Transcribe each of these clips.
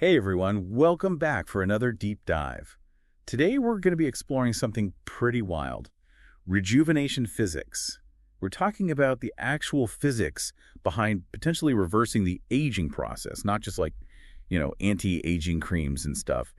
Hey everyone, welcome back for another deep dive. Today we're going to be exploring something pretty wild, rejuvenation physics. We're talking about the actual physics behind potentially reversing the aging process, not just like, anti-aging creams and stuff.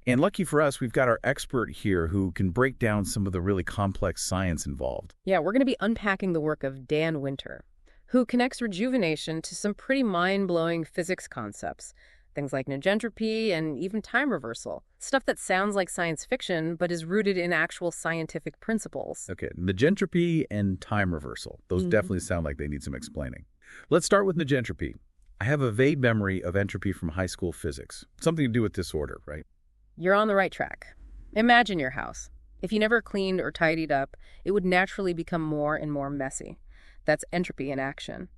And lucky for us, we've got our expert here who can break down some of the really complex science involved. Yeah, we're going to be unpacking the work of Dan Winter, who connects rejuvenation to some pretty mind-blowing physics concepts. Things like negentropy and even time reversal. Stuff that sounds like science fiction, but is rooted in actual scientific principles. Okay, negentropy and time reversal. Those definitely sound like they need some explaining. Let's start with negentropy. I have a vague memory of entropy from high school physics. Something to do with disorder, right? You're on the right track. Imagine your house. If you never cleaned or tidied up, it would naturally become more and more messy. That's entropy in action.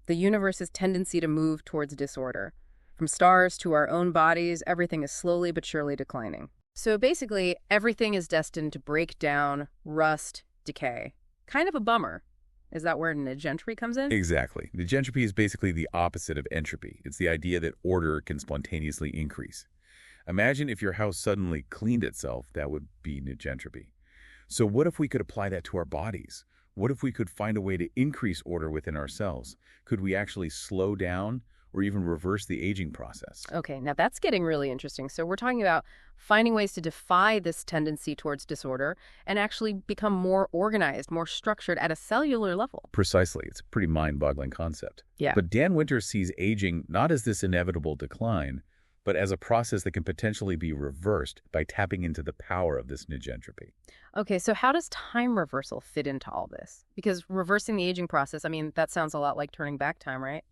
The universe's tendency to move towards disorder. From stars to our own bodies, everything is slowly but surely declining. So basically, everything is destined to break down, rust, decay. Kind of a bummer. Is that where negentropy comes in? Exactly. Negentropy is basically the opposite of entropy. It's the idea that order can spontaneously increase. Imagine if your house suddenly cleaned itself, that would be negentropy. So what if we could apply that to our bodies? What if we could find a way to increase order within ourselves? Could we actually slow down or even reverse the aging process? Okay, now that's getting really interesting. So we're talking about finding ways to defy this tendency towards disorder and actually become more organized, more structured at a cellular level. Precisely. It's a pretty mind-boggling concept. Yeah. But Dan Winter sees aging not as this inevitable decline, but as a process that can potentially be reversed by tapping into the power of this negentropy. Okay, so how does time reversal fit into all this? Because reversing the aging process, that sounds a lot like turning back time, right?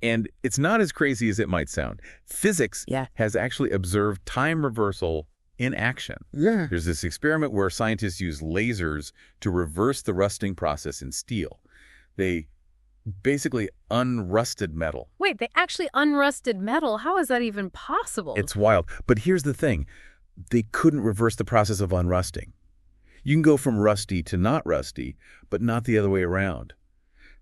And it's not as crazy as it might sound. Physics has actually observed time reversal in action. Yeah. There's this experiment where scientists use lasers to reverse the rusting process in steel. They basically unrusted metal. Wait, they actually unrusted metal? How is that even possible? It's wild. But here's the thing. They couldn't reverse the process of unrusting. You can go from rusty to not rusty, but not the other way around.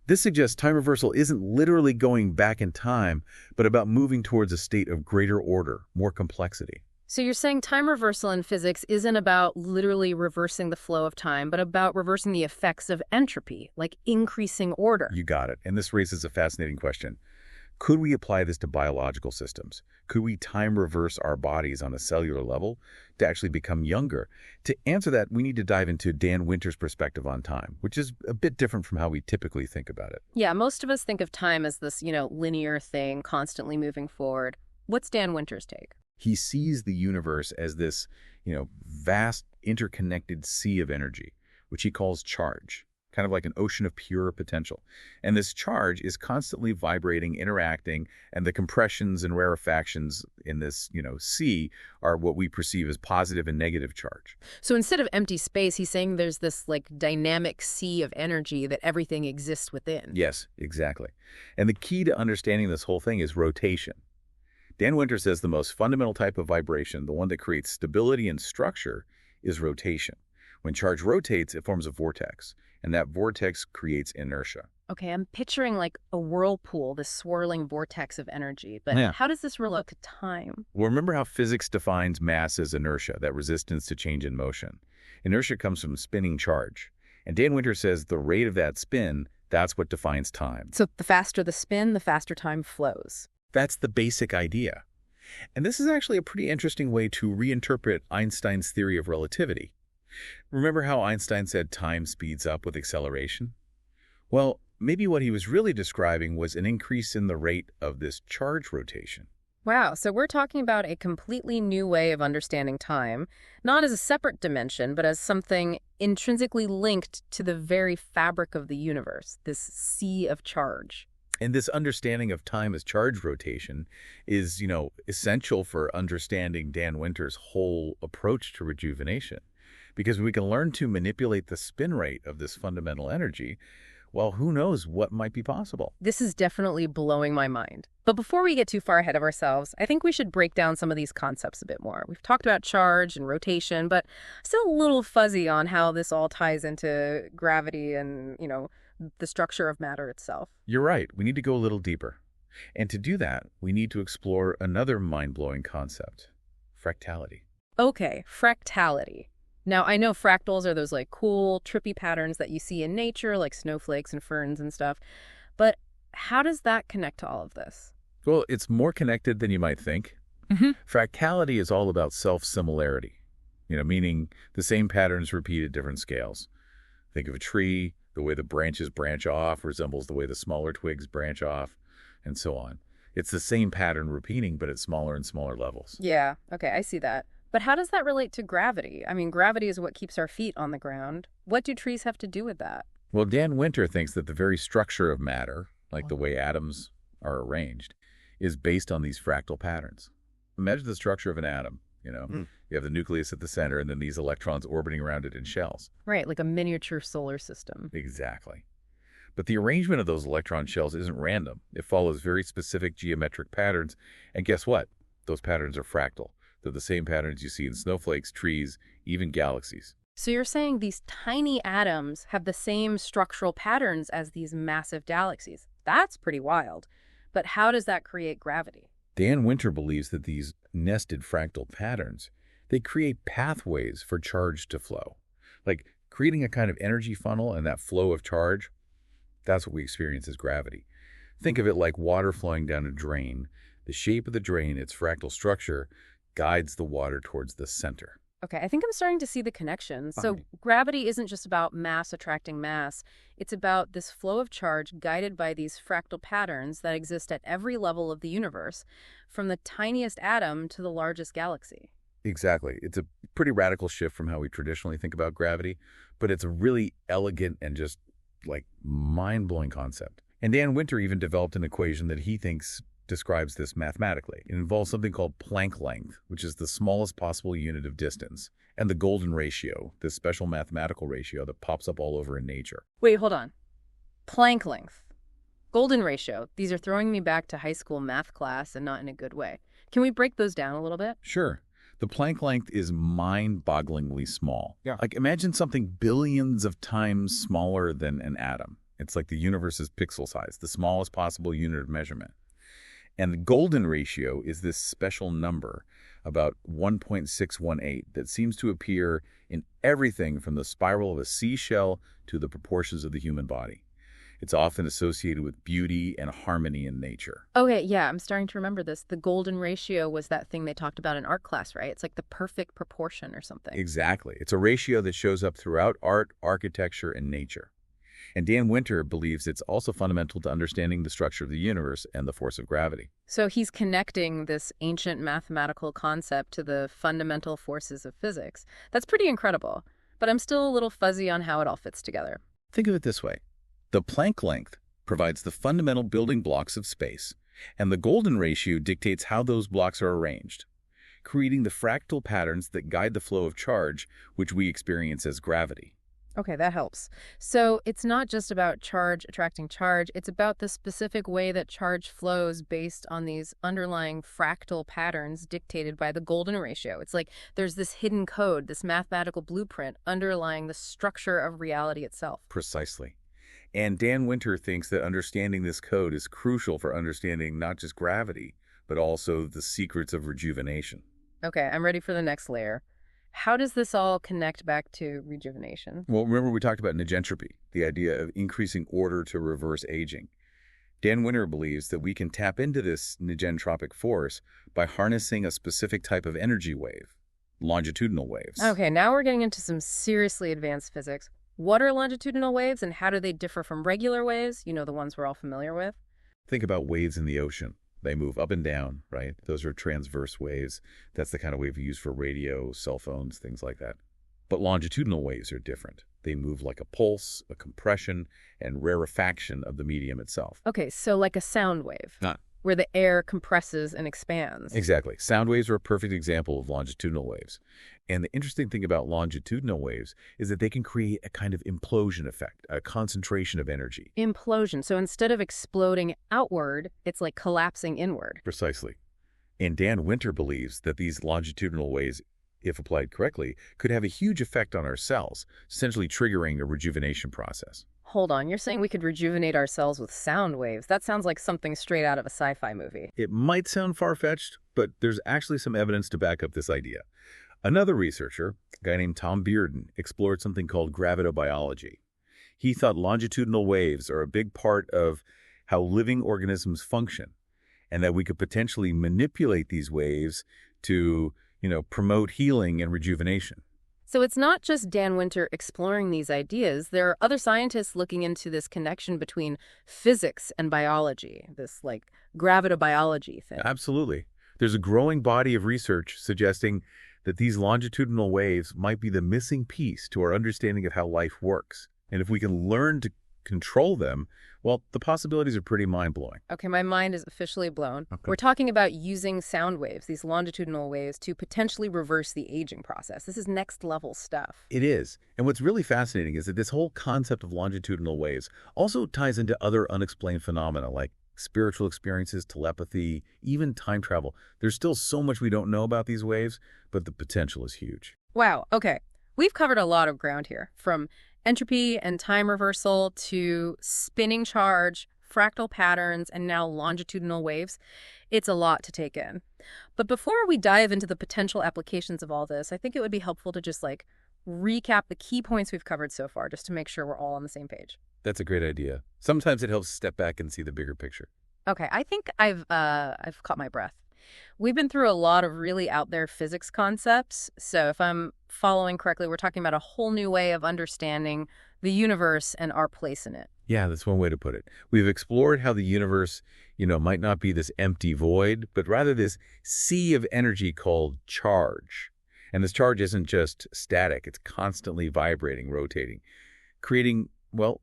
This suggests time reversal isn't literally going back in time, but about moving towards a state of greater order, more complexity. So you're saying time reversal in physics isn't about literally reversing the flow of time, but about reversing the effects of entropy, like increasing order. You got it. And this raises a fascinating question. Could we apply this to biological systems? Could we time reverse our bodies on a cellular level to actually become younger? To answer that, we need to dive into Dan Winter's perspective on time, which is a bit different from how we typically think about it. Yeah, most of us think of time as this, linear thing, constantly moving forward. What's Dan Winter's take? He sees the universe as this, vast interconnected sea of energy, which he calls charge. Kind of like an ocean of pure potential. And this charge is constantly vibrating, interacting, and the compressions and rarefactions in this, sea are what we perceive as positive and negative charge. So instead of empty space, he's saying there's this dynamic sea of energy that everything exists within. Yes, exactly. And the key to understanding this whole thing is rotation. Dan Winter says the most fundamental type of vibration, the one that creates stability and structure, is rotation. When charge rotates, it forms a vortex. And that vortex creates inertia. Okay, I'm picturing like a whirlpool, this swirling vortex of energy. But how does this relate to time? Well, remember how physics defines mass as inertia, that resistance to change in motion. Inertia comes from spinning charge. And Dan Winter says the rate of that spin, that's what defines time. So the faster the spin, the faster time flows. That's the basic idea. And this is actually a pretty interesting way to reinterpret Einstein's theory of relativity. Remember how Einstein said time speeds up with acceleration? Well, maybe what he was really describing was an increase in the rate of this charge rotation. Wow, so we're talking about a completely new way of understanding time, not as a separate dimension, but as something intrinsically linked to the very fabric of the universe, this sea of charge. And this understanding of time as charge rotation is, essential for understanding Dan Winter's whole approach to rejuvenation. Because we can learn to manipulate the spin rate of this fundamental energy, well, who knows what might be possible? This is definitely blowing my mind. But before we get too far ahead of ourselves, I think we should break down some of these concepts a bit more. We've talked about charge and rotation, but still a little fuzzy on how this all ties into gravity and, the structure of matter itself. You're right. We need to go a little deeper. And to do that, we need to explore another mind-blowing concept, fractality. Okay, fractality. Now, I know fractals are those like cool, trippy patterns that you see in nature, like snowflakes and ferns and stuff. But how does that connect to all of this? Well, it's more connected than you might think. Fractality is all about self-similarity, meaning the same patterns repeat at different scales. Think of a tree, the way the branches branch off resembles the way the smaller twigs branch off, and so on. It's the same pattern repeating, but at smaller and smaller levels. Yeah, okay, I see that. But how does that relate to gravity? I mean, gravity is what keeps our feet on the ground. What do trees have to do with that? Well, Dan Winter thinks that the very structure of matter, like the way atoms are arranged, is based on these fractal patterns. Imagine the structure of an atom, You have the nucleus at the center and then these electrons orbiting around it in shells. Right, like a miniature solar system. Exactly. But the arrangement of those electron shells isn't random. It follows very specific geometric patterns. And guess what? Those patterns are fractal. They're the same patterns you see in snowflakes, trees, even galaxies. So you're saying these tiny atoms have the same structural patterns as these massive galaxies. That's pretty wild. But how does that create gravity? Dan Winter believes that these nested fractal patterns, they create pathways for charge to flow. Like creating a kind of energy funnel, and that flow of charge, that's what we experience as gravity. Think of it like water flowing down a drain. The shape of the drain, its fractal structure, guides the water towards the center. Okay, I think I'm starting to see the connection. So gravity isn't just about mass attracting mass. It's about this flow of charge guided by these fractal patterns that exist at every level of the universe, from the tiniest atom to the largest galaxy. Exactly. It's a pretty radical shift from how we traditionally think about gravity, but it's a really elegant and just like mind-blowing concept. And Dan Winter even developed an equation that he thinks describes this mathematically. It involves something called Planck length, which is the smallest possible unit of distance, and the golden ratio, this special mathematical ratio that pops up all over in nature. Wait, hold on. Planck length. Golden ratio. These are throwing me back to high school math class and not in a good way. Can we break those down a little bit? Sure. The Planck length is mind-bogglingly small. Yeah. Like imagine something billions of times smaller than an atom. It's like the universe's pixel size, the smallest possible unit of measurement. And the golden ratio is this special number, about 1.618, that seems to appear in everything from the spiral of a seashell to the proportions of the human body. It's often associated with beauty and harmony in nature. Okay, yeah, I'm starting to remember this. The golden ratio was that thing they talked about in art class, right? It's like the perfect proportion or something. Exactly. It's a ratio that shows up throughout art, architecture, and nature. And Dan Winter believes it's also fundamental to understanding the structure of the universe and the force of gravity. So he's connecting this ancient mathematical concept to the fundamental forces of physics. That's pretty incredible, but I'm still a little fuzzy on how it all fits together. Think of it this way. The Planck length provides the fundamental building blocks of space, and the golden ratio dictates how those blocks are arranged, creating the fractal patterns that guide the flow of charge, which we experience as gravity. Okay, that helps. So it's not just about charge attracting charge, it's about the specific way that charge flows based on these underlying fractal patterns dictated by the golden ratio. It's like there's this hidden code, this mathematical blueprint underlying the structure of reality itself. Precisely. And Dan Winter thinks that understanding this code is crucial for understanding not just gravity, but also the secrets of rejuvenation. Okay, I'm ready for the next layer. How does this all connect back to rejuvenation? Well, remember we talked about negentropy, the idea of increasing order to reverse aging. Dan Winter believes that we can tap into this negentropic force by harnessing a specific type of energy wave, longitudinal waves. Okay, now we're getting into some seriously advanced physics. What are longitudinal waves and how do they differ from regular waves? You know, the ones we're all familiar with. Think about waves in the ocean. They move up and down, right? Those are transverse waves. That's the kind of wave we use for radio, cell phones, things like that. But longitudinal waves are different. They move like a pulse, a compression, and rarefaction of the medium itself. Okay, so like a sound wave, where the air compresses and expands. Exactly. Sound waves are a perfect example of longitudinal waves. And the interesting thing about longitudinal waves is that they can create a kind of implosion effect, a concentration of energy. Implosion. So instead of exploding outward, it's like collapsing inward. Precisely. And Dan Winter believes that these longitudinal waves if applied correctly, could have a huge effect on our cells, essentially triggering a rejuvenation process. Hold on, you're saying we could rejuvenate our cells with sound waves? That sounds like something straight out of a sci-fi movie. It might sound far-fetched, but there's actually some evidence to back up this idea. Another researcher, a guy named Tom Bearden, explored something called gravidobiology. He thought longitudinal waves are a big part of how living organisms function, and that we could potentially manipulate these waves to, promote healing and rejuvenation. So it's not just Dan Winter exploring these ideas. There are other scientists looking into this connection between physics and biology, this gravidobiology thing. Absolutely. There's a growing body of research suggesting that these longitudinal waves might be the missing piece to our understanding of how life works. And if we can learn to control them, well, the possibilities are pretty mind-blowing. Okay, my mind is officially blown. Okay. We're talking about using sound waves, these longitudinal waves, to potentially reverse the aging process. This is next-level stuff. It is. And what's really fascinating is that this whole concept of longitudinal waves also ties into other unexplained phenomena like spiritual experiences, telepathy, even time travel. There's still so much we don't know about these waves, but the potential is huge. Wow, okay. We've covered a lot of ground here, from entropy and time reversal to spinning charge, fractal patterns, and now longitudinal waves. It's a lot to take in. But before we dive into the potential applications of all this, I think it would be helpful to just recap the key points we've covered so far, just to make sure we're all on the same page. That's a great idea. Sometimes it helps step back and see the bigger picture. Okay, I think I've caught my breath. We've been through a lot of really out there physics concepts. So if I'm following correctly, we're talking about a whole new way of understanding the universe and our place in it. Yeah, that's one way to put it. We've explored how the universe, might not be this empty void, but rather this sea of energy called charge. And this charge isn't just static. It's constantly vibrating, rotating, creating,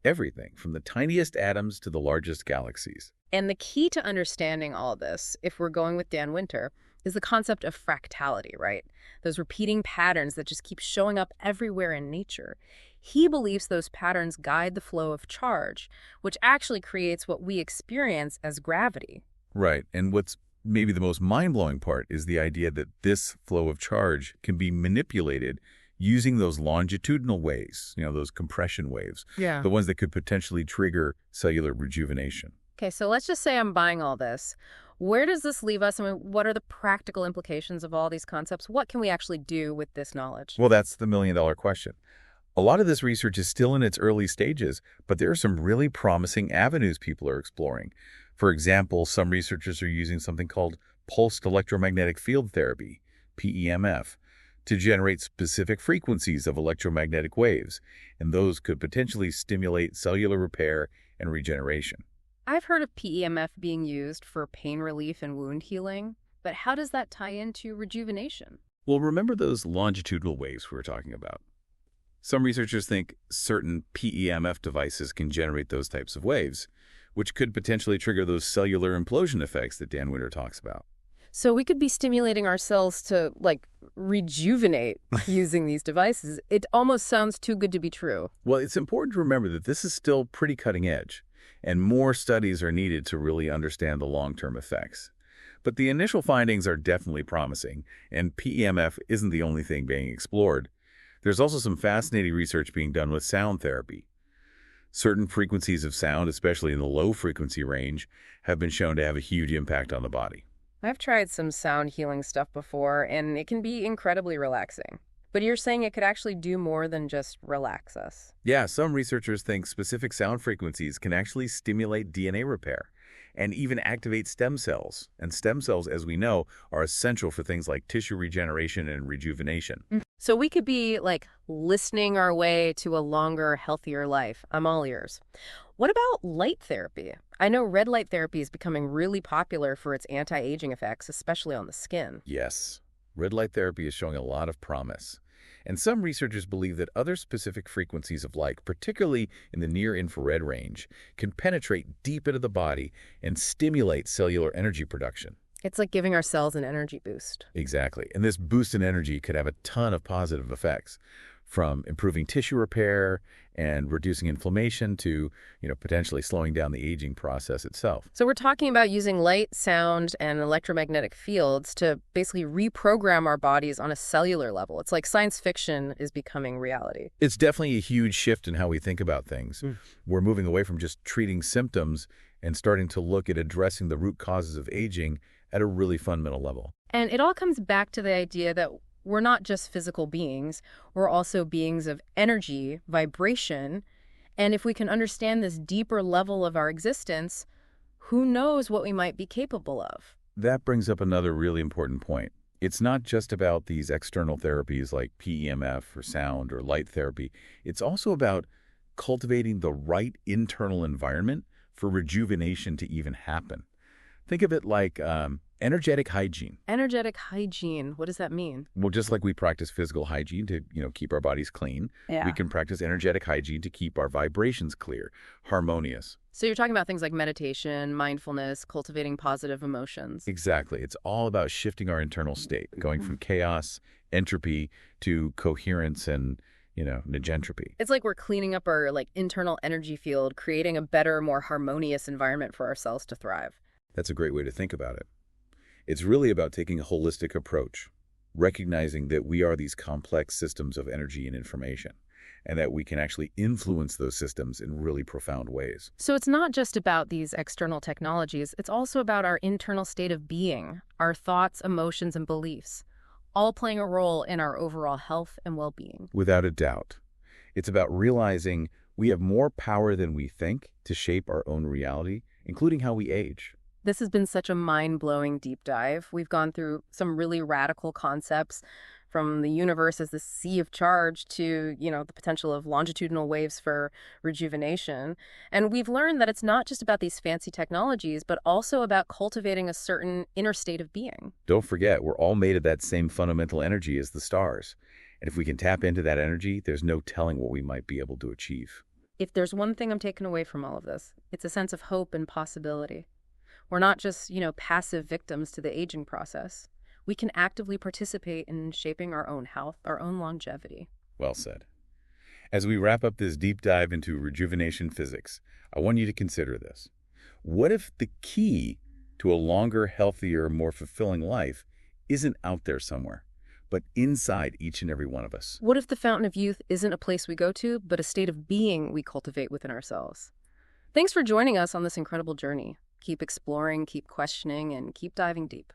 everything from the tiniest atoms to the largest galaxies. And the key to understanding all of this, if we're going with Dan Winter, is the concept of fractality, right? Those repeating patterns that just keep showing up everywhere in nature. He believes those patterns guide the flow of charge, which actually creates what we experience as gravity. Right. And what's maybe the most mind-blowing part is the idea that this flow of charge can be manipulated using those longitudinal waves, those compression waves, Yeah. the ones that could potentially trigger cellular rejuvenation. Okay, so let's just say I'm buying all this. Where does this leave us? I mean, what are the practical implications of all these concepts? What can we actually do with this knowledge? Well, that's the million-dollar question. A lot of this research is still in its early stages, but there are some really promising avenues people are exploring. For example, some researchers are using something called pulsed electromagnetic field therapy, PEMF, to generate specific frequencies of electromagnetic waves, and those could potentially stimulate cellular repair and regeneration. I've heard of PEMF being used for pain relief and wound healing, but how does that tie into rejuvenation? Well, remember those longitudinal waves we were talking about? Some researchers think certain PEMF devices can generate those types of waves, which could potentially trigger those cellular implosion effects that Dan Winter talks about. So we could be stimulating our cells to, rejuvenate using these devices. It almost sounds too good to be true. Well, it's important to remember that this is still pretty cutting edge, and more studies are needed to really understand the long-term effects. But the initial findings are definitely promising, and PEMF isn't the only thing being explored. There's also some fascinating research being done with sound therapy. Certain frequencies of sound, especially in the low-frequency range, have been shown to have a huge impact on the body. I've tried some sound healing stuff before, and it can be incredibly relaxing. But you're saying it could actually do more than just relax us. Yeah, some researchers think specific sound frequencies can actually stimulate DNA repair and even activate stem cells. And stem cells, as we know, are essential for things like tissue regeneration and rejuvenation. So we could be, listening our way to a longer, healthier life. I'm all ears. What about light therapy? I know red light therapy is becoming really popular for its anti-aging effects, especially on the skin. Yes, red light therapy is showing a lot of promise. And some researchers believe that other specific frequencies of light, particularly in the near-infrared range, can penetrate deep into the body and stimulate cellular energy production. It's like giving our cells an energy boost. Exactly. And this boost in energy could have a ton of positive effects. from improving tissue repair and reducing inflammation to, potentially slowing down the aging process itself. So we're talking about using light, sound, and electromagnetic fields to basically reprogram our bodies on a cellular level. It's like science fiction is becoming reality. It's definitely a huge shift in how we think about things. We're moving away from just treating symptoms and starting to look at addressing the root causes of aging at a really fundamental level. And it all comes back to the idea that we're not just physical beings, we're also beings of energy, vibration, and if we can understand this deeper level of our existence, who knows what we might be capable of? That brings up another really important point. It's not just about these external therapies like PEMF or sound or light therapy. It's also about cultivating the right internal environment for rejuvenation to even happen. Think of it like energetic hygiene. Energetic hygiene, what does that mean? Well, just like we practice physical hygiene to, keep our bodies clean, we can practice energetic hygiene to keep our vibrations clear, harmonious. So you're talking about things like meditation, mindfulness, cultivating positive emotions. Exactly. It's all about shifting our internal state, going from chaos, entropy, to coherence and, negentropy. It's like we're cleaning up our internal energy field, creating a better, more harmonious environment for our cells to thrive. That's a great way to think about it. It's really about taking a holistic approach, recognizing that we are these complex systems of energy and information, and that we can actually influence those systems in really profound ways. So it's not just about these external technologies, it's also about our internal state of being, our thoughts, emotions, and beliefs, all playing a role in our overall health and well-being. Without a doubt. It's about realizing we have more power than we think to shape our own reality, including how we age. This has been such a mind-blowing deep dive. We've gone through some really radical concepts, from the universe as the sea of charge to, the potential of longitudinal waves for rejuvenation. And we've learned that it's not just about these fancy technologies, but also about cultivating a certain inner state of being. Don't forget, we're all made of that same fundamental energy as the stars. And if we can tap into that energy, there's no telling what we might be able to achieve. If there's one thing I'm taking away from all of this, it's a sense of hope and possibility. We're not just, passive victims to the aging process. We can actively participate in shaping our own health, our own longevity. Well said. As we wrap up this deep dive into rejuvenation physics, I want you to consider this. What if the key to a longer, healthier, more fulfilling life isn't out there somewhere, but inside each and every one of us? What if the fountain of youth isn't a place we go to, but a state of being we cultivate within ourselves? Thanks for joining us on this incredible journey. Keep exploring, keep questioning, and keep diving deep.